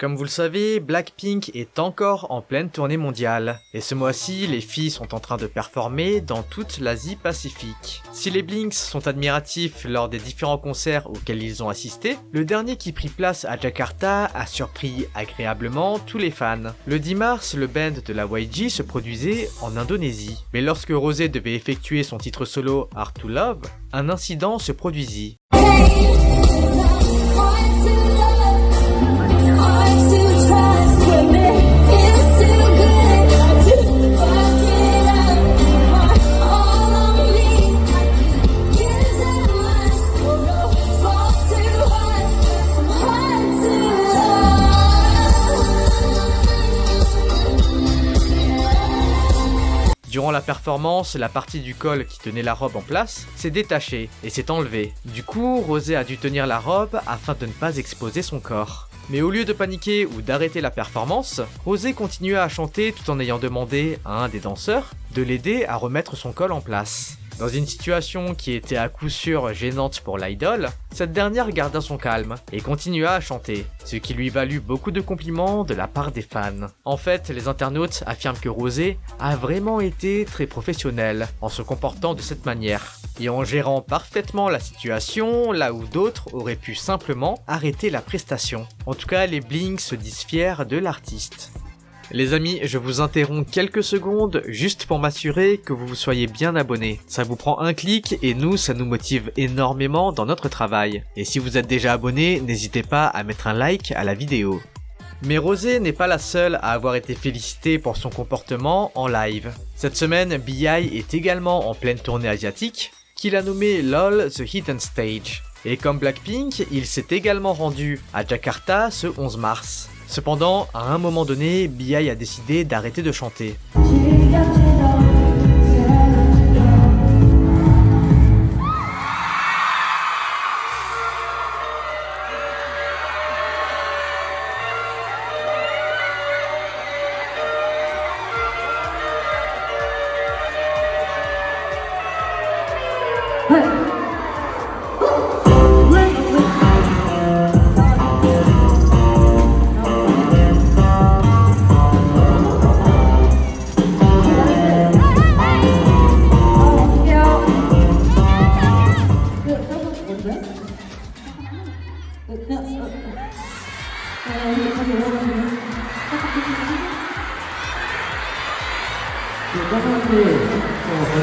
Comme vous le savez, Blackpink est encore en pleine tournée mondiale, et ce mois-ci, les filles sont en train de performer dans toute l'Asie Pacifique. Si les Blinks sont admiratifs lors des différents concerts auxquels ils ont assisté, le dernier qui prit place à Jakarta a surpris agréablement tous les fans. Le 10 mars, le band de la YG se produisait en Indonésie, mais lorsque Rosé devait effectuer son titre solo Hard to Love, un incident se produisit. Durant la performance, la partie du col qui tenait la robe en place s'est détachée et s'est enlevée. Du coup, Rosé a dû tenir la robe afin de ne pas exposer son corps. Mais au lieu de paniquer ou d'arrêter la performance, Rosé continua à chanter tout en ayant demandé à un des danseurs de l'aider à remettre son col en place. Dans une situation qui était à coup sûr gênante pour l'idole, cette dernière garda son calme et continua à chanter, ce qui lui valut beaucoup de compliments de la part des fans. En fait, les internautes affirment que Rosé a vraiment été très professionnelle en se comportant de cette manière, et en gérant parfaitement la situation là où d'autres auraient pu simplement arrêter la prestation. En tout cas, les Blinks se disent fiers de l'artiste. Les amis, je vous interromps quelques secondes juste pour m'assurer que vous soyez bien abonnés. Ça vous prend un clic et nous, ça nous motive énormément dans notre travail. Et si vous êtes déjà abonné, n'hésitez pas à mettre un like à la vidéo. Mais Rosé n'est pas la seule à avoir été félicitée pour son comportement en live. Cette semaine, BI est également en pleine tournée asiatique, qu'il a nommé LOL The Hidden Stage. Et comme Blackpink, il s'est également rendu à Jakarta ce 11 mars. Cependant, à un moment donné, BI a décidé d'arrêter de chanter.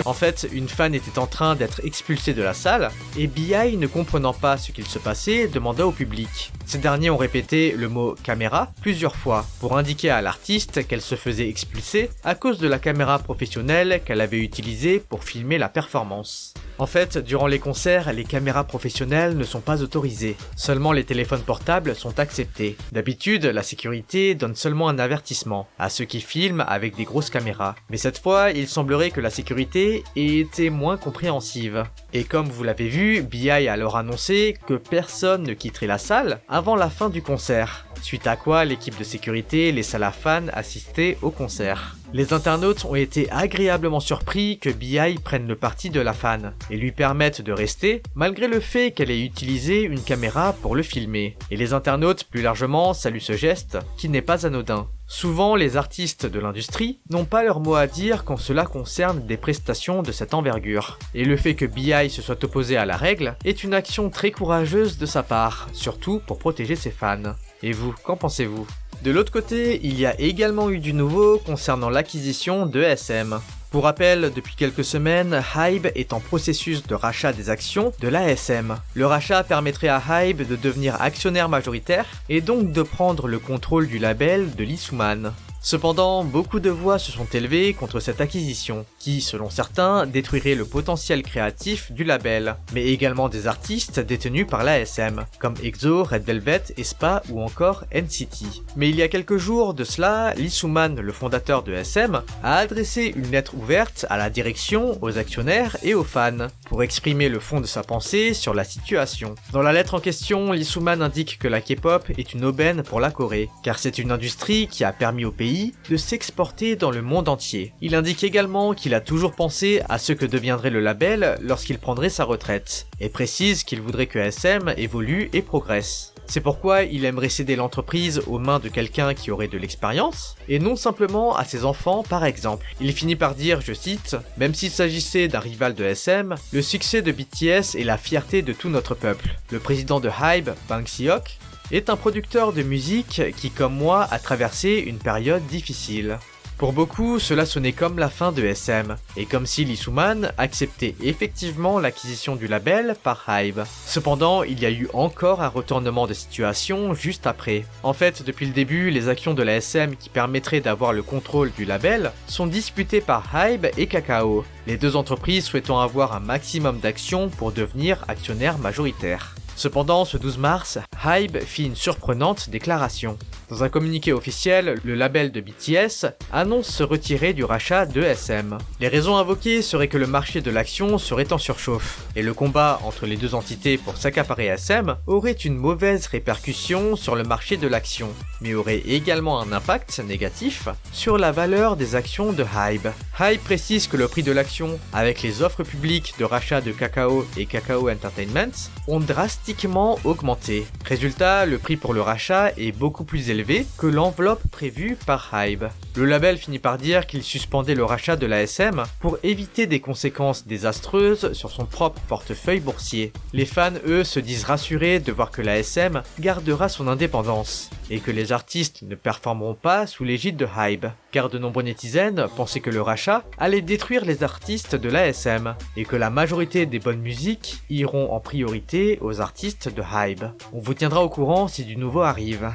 En fait, une fan était en train d'être expulsée de la salle, et BI, ne comprenant pas ce qu'il se passait, demanda au public. Ces derniers ont répété le mot « caméra » plusieurs fois, pour indiquer à l'artiste qu'elle se faisait expulser à cause de la caméra professionnelle qu'elle avait utilisée pour filmer la performance. En fait, durant les concerts, les caméras professionnelles ne sont pas autorisées. Seulement les téléphones portables sont acceptés. D'habitude, la sécurité donne seulement un avertissement à ceux qui filment avec des grosses caméras. Mais cette fois, il semblerait que la sécurité ait été moins compréhensive. Et comme vous l'avez vu, BI a alors annoncé que personne ne quitterait la salle avant la fin du concert. Suite à quoi, l'équipe de sécurité laissa la fan assister au concert. Les internautes ont été agréablement surpris que BI prenne le parti de la fan et lui permette de rester malgré le fait qu'elle ait utilisé une caméra pour le filmer. Et les internautes plus largement saluent ce geste qui n'est pas anodin. Souvent, les artistes de l'industrie n'ont pas leur mot à dire quand cela concerne des prestations de cette envergure. Et le fait que BI se soit opposé à la règle est une action très courageuse de sa part, surtout pour protéger ses fans. Et vous, qu'en pensez-vous ? De l'autre côté, il y a également eu du nouveau concernant l'acquisition de SM. Pour rappel, depuis quelques semaines, HYBE est en processus de rachat des actions de l'ASM. Le rachat permettrait à HYBE de devenir actionnaire majoritaire et donc de prendre le contrôle du label de Lee Soo-man. Cependant, beaucoup de voix se sont élevées contre cette acquisition, qui, selon certains, détruirait le potentiel créatif du label, mais également des artistes détenus par l'ASM, comme EXO, Red Velvet, aespa ou encore NCT. Mais il y a quelques jours de cela, Lee Soo-man, le fondateur de SM, a adressé une lettre ouverte à la direction, aux actionnaires et aux fans, pour exprimer le fond de sa pensée sur la situation. Dans la lettre en question, Lee Soo-man indique que la K-pop est une aubaine pour la Corée, car c'est une industrie qui a permis au pays de s'exporter dans le monde entier. Il indique également qu'il a toujours pensé à ce que deviendrait le label lorsqu'il prendrait sa retraite, et précise qu'il voudrait que SM évolue et progresse. C'est pourquoi il aimerait céder l'entreprise aux mains de quelqu'un qui aurait de l'expérience, et non simplement à ses enfants par exemple. Il finit par dire, je cite, « Même s'il s'agissait d'un rival de SM, le succès de BTS est la fierté de tout notre peuple. Le président de HYBE, Bang Si-hyuk, est un producteur de musique qui, comme moi, a traversé une période difficile. » Pour beaucoup, cela sonnait comme la fin de SM, et comme si Lee Soo-man acceptait effectivement l'acquisition du label par HYBE. Cependant, il y a eu encore un retournement de situation juste après. En fait, depuis le début, les actions de la SM qui permettraient d'avoir le contrôle du label sont disputées par HYBE et Kakao, les deux entreprises souhaitant avoir un maximum d'actions pour devenir actionnaires majoritaires. Cependant, ce 12 mars, HYBE fit une surprenante déclaration. Dans un communiqué officiel, le label de BTS annonce se retirer du rachat de SM. Les raisons invoquées seraient que le marché de l'action serait en surchauffe, et le combat entre les deux entités pour s'accaparer SM aurait une mauvaise répercussion sur le marché de l'action, mais aurait également un impact négatif sur la valeur des actions de HYBE. HYBE précise que le prix de l'action, avec les offres publiques de rachat de Kakao et Kakao Entertainment, ont drastiquement augmenté. Résultat, le prix pour le rachat est beaucoup plus élevé que l'enveloppe prévue par HYBE. Le label finit par dire qu'il suspendait le rachat de la SM pour éviter des conséquences désastreuses sur son propre portefeuille boursier. Les fans, eux, se disent rassurés de voir que la SM gardera son indépendance et que les artistes ne performeront pas sous l'égide de HYBE, car de nombreux netizens pensaient que le rachat allait détruire les artistes de la SM et que la majorité des bonnes musiques iront en priorité aux artistes de HYBE. On vous tiendra au courant si du nouveau arrive.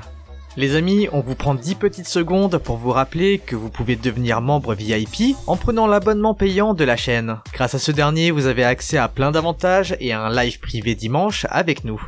Les amis, on vous prend 10 petites secondes pour vous rappeler que vous pouvez devenir membre VIP en prenant l'abonnement payant de la chaîne. Grâce à ce dernier, vous avez accès à plein d'avantages et à un live privé dimanche avec nous.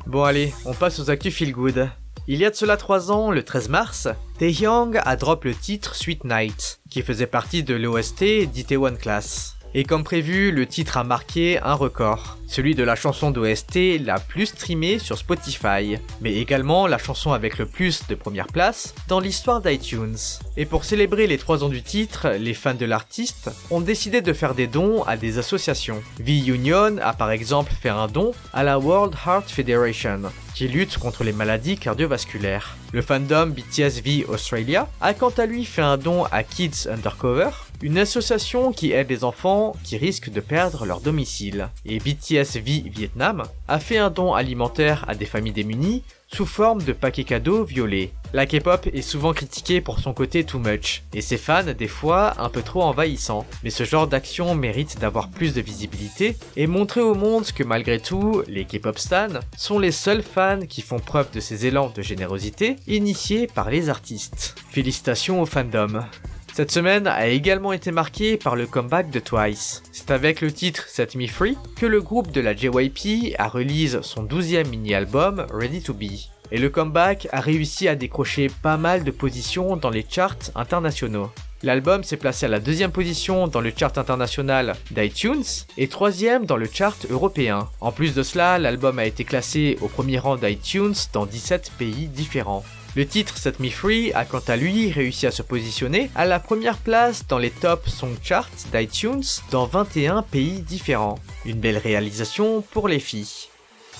Bon allez, on passe aux actus feel good. Il y a de cela 3 ans, le 13 mars, Taehyung a drop le titre Sweet Night, qui faisait partie de l'OST d'Itaewon Class. Et comme prévu, le titre a marqué un record, celui de la chanson d'OST la plus streamée sur Spotify, mais également la chanson avec le plus de premières places dans l'histoire d'iTunes. Et pour célébrer les 3 ans du titre, les fans de l'artiste ont décidé de faire des dons à des associations. V-Union a par exemple fait un don à la World Heart Federation, qui lutte contre les maladies cardiovasculaires. Le fandom BTS V Australia a quant à lui fait un don à Kids Undercover, une association qui aide les enfants qui risquent de perdre leur domicile. Et BTS V Vietnam a fait un don alimentaire à des familles démunies sous forme de paquets cadeaux violets. La K-pop est souvent critiquée pour son côté too much, et ses fans des fois un peu trop envahissants. Mais ce genre d'action mérite d'avoir plus de visibilité et montrer au monde que malgré tout, les K-pop stans sont les seuls fans qui font preuve de ces élans de générosité initiés par les artistes. Félicitations au fandom. Cette semaine a également été marquée par le comeback de Twice. C'est avec le titre Set Me Free que le groupe de la JYP a release son 12e mini-album Ready to Be. Et le comeback a réussi à décrocher pas mal de positions dans les charts internationaux. L'album s'est placé à la 2e position dans le chart international d'iTunes et 3e dans le chart européen. En plus de cela, l'album a été classé au premier rang d'iTunes dans 17 pays différents. Le titre Set Me Free a quant à lui réussi à se positionner à la première place dans les top song charts d'iTunes dans 21 pays différents. Une belle réalisation pour les filles.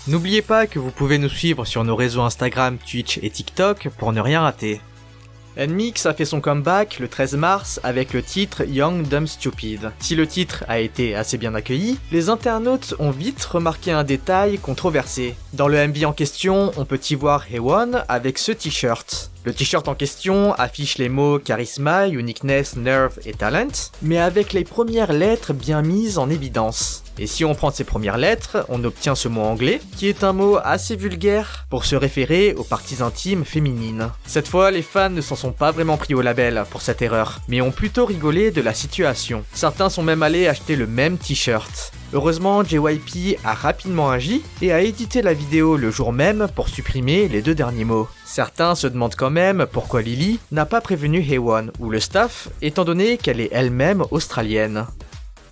N'oubliez pas que vous pouvez nous suivre sur nos réseaux Instagram, Twitch et TikTok pour ne rien rater. NMIXX a fait son comeback le 13 mars avec le titre Young Dumb Stupid. Si le titre a été assez bien accueilli, les internautes ont vite remarqué un détail controversé. Dans le MV en question, on peut y voir Haewon avec ce t-shirt. Le t-shirt en question affiche les mots charisma, uniqueness, nerve et talent, mais avec les premières lettres bien mises en évidence. Et si on prend ces premières lettres, on obtient ce mot anglais, qui est un mot assez vulgaire pour se référer aux parties intimes féminines. Cette fois, les fans ne s'en sont pas vraiment pris au label pour cette erreur, mais ont plutôt rigolé de la situation. Certains sont même allés acheter le même t-shirt. Heureusement, JYP a rapidement agi et a édité la vidéo le jour même pour supprimer les 2 derniers mots. Certains se demandent quand même pourquoi Lily n'a pas prévenu Haewon ou le staff, étant donné qu'elle est elle-même australienne.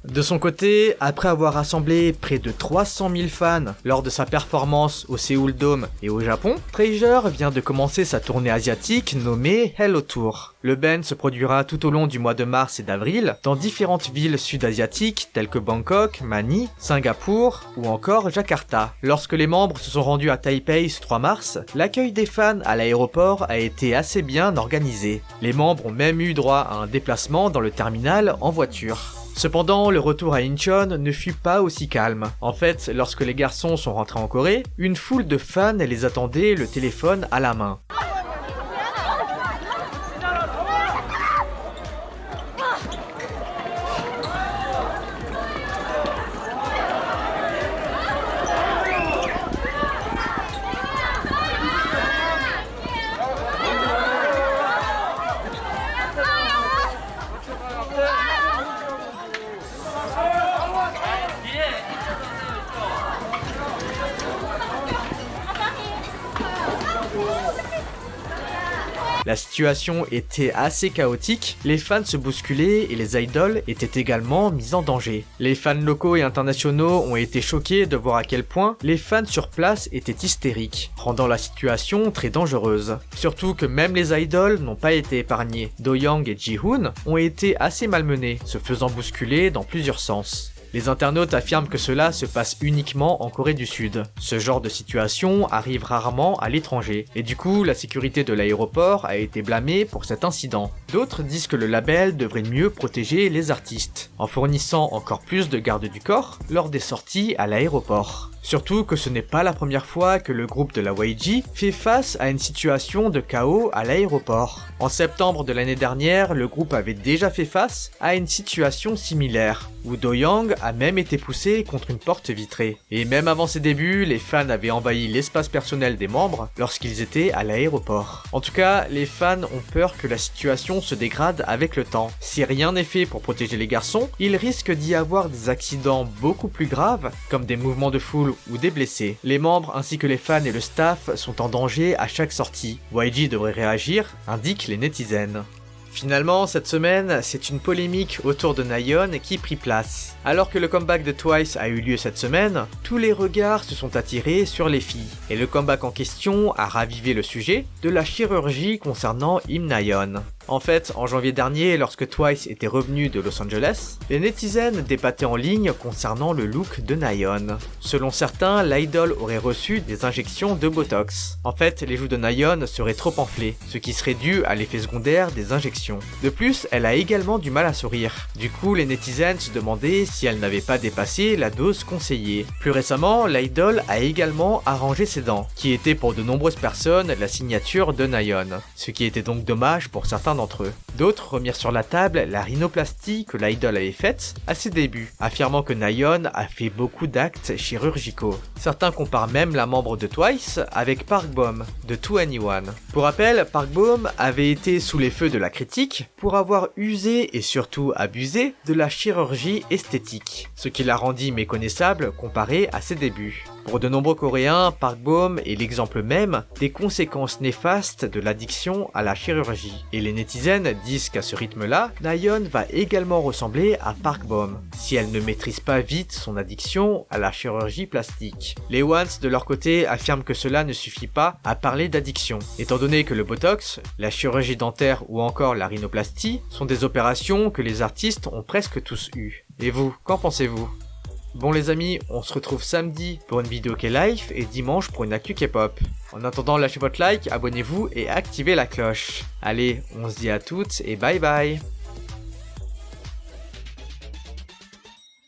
De son côté, après avoir rassemblé près de 300 000 fans lors de sa performance au Seoul Dome et au Japon, Treasure vient de commencer sa tournée asiatique nommée Hello Tour. Le band se produira tout au long du mois de mars et d'avril dans différentes villes sud-asiatiques telles que Bangkok, Manille, Singapour ou encore Jakarta. Lorsque les membres se sont rendus à Taipei ce 3 mars, l'accueil des fans à l'aéroport a été assez bien organisé. Les membres ont même eu droit à un déplacement dans le terminal en voiture. Cependant, le retour à Incheon ne fut pas aussi calme. En fait, lorsque les garçons sont rentrés en Corée, une foule de fans les attendait le téléphone à la main. La situation était assez chaotique, les fans se bousculaient et les idoles étaient également mis en danger. Les fans locaux et internationaux ont été choqués de voir à quel point les fans sur place étaient hystériques, rendant la situation très dangereuse. Surtout que même les idoles n'ont pas été épargnés. Do-young et Ji-hoon ont été assez malmenés, se faisant bousculer dans plusieurs sens. Les internautes affirment que cela se passe uniquement en Corée du Sud. Ce genre de situation arrive rarement à l'étranger, et du coup la sécurité de l'aéroport a été blâmée pour cet incident. D'autres disent que le label devrait mieux protéger les artistes, en fournissant encore plus de gardes du corps lors des sorties à l'aéroport. Surtout que ce n'est pas la première fois que le groupe de la YG fait face à une situation de chaos à l'aéroport. En septembre de l'année dernière, le groupe avait déjà fait face à une situation similaire, où Do-young a même été poussé contre une porte vitrée. Et même avant ses débuts, les fans avaient envahi l'espace personnel des membres lorsqu'ils étaient à l'aéroport. En tout cas, les fans ont peur que la situation se dégrade avec le temps. Si rien n'est fait pour protéger les garçons, il risque d'y avoir des accidents beaucoup plus graves, comme des mouvements de foule ou des blessés. Les membres ainsi que les fans et le staff sont en danger à chaque sortie. YG devrait réagir, indiquent les netizens. Finalement, cette semaine, c'est une polémique autour de Nayeon qui prit place. Alors que le comeback de Twice a eu lieu cette semaine, tous les regards se sont attirés sur les filles. Et le comeback en question a ravivé le sujet de la chirurgie concernant Im Nayeon. En fait, en janvier dernier, lorsque Twice était revenu de Los Angeles, les netizens débattaient en ligne concernant le look de Nayeon. Selon certains, l'idol aurait reçu des injections de Botox. En fait, les joues de Nayeon seraient trop enflées, ce qui serait dû à l'effet secondaire des injections. De plus, elle a également du mal à sourire. Du coup, les netizens se demandaient si elle n'avait pas dépassé la dose conseillée. Plus récemment, l'idol a également arrangé ses dents, qui étaient pour de nombreuses personnes la signature de Nayeon, ce qui était donc dommage pour certains d'entre eux. D'autres remirent sur la table la rhinoplastie que l'idol avait faite à ses débuts, affirmant que Nayeon a fait beaucoup d'actes chirurgicaux. Certains comparent même la membre de Twice avec Park Bom de 2NE1. Pour rappel, Park Bom avait été sous les feux de la critique pour avoir usé et surtout abusé de la chirurgie esthétique, ce qui la rendit méconnaissable comparé à ses débuts. Pour de nombreux Coréens, Park Bom est l'exemple même des conséquences néfastes de l'addiction à la chirurgie. Et les netizens disent qu'à ce rythme-là, Nayeon va également ressembler à Park Bom, si elle ne maîtrise pas vite son addiction à la chirurgie plastique. Les Ones, de leur côté, affirment que cela ne suffit pas à parler d'addiction, étant donné que le Botox, la chirurgie dentaire ou encore la rhinoplastie sont des opérations que les artistes ont presque tous eues. Et vous, qu'en pensez-vous ? Bon les amis, on se retrouve samedi pour une vidéo K-Life et dimanche pour une actu K-pop. En attendant, lâchez votre like, abonnez-vous et activez la cloche. Allez, on se dit à toutes et bye bye.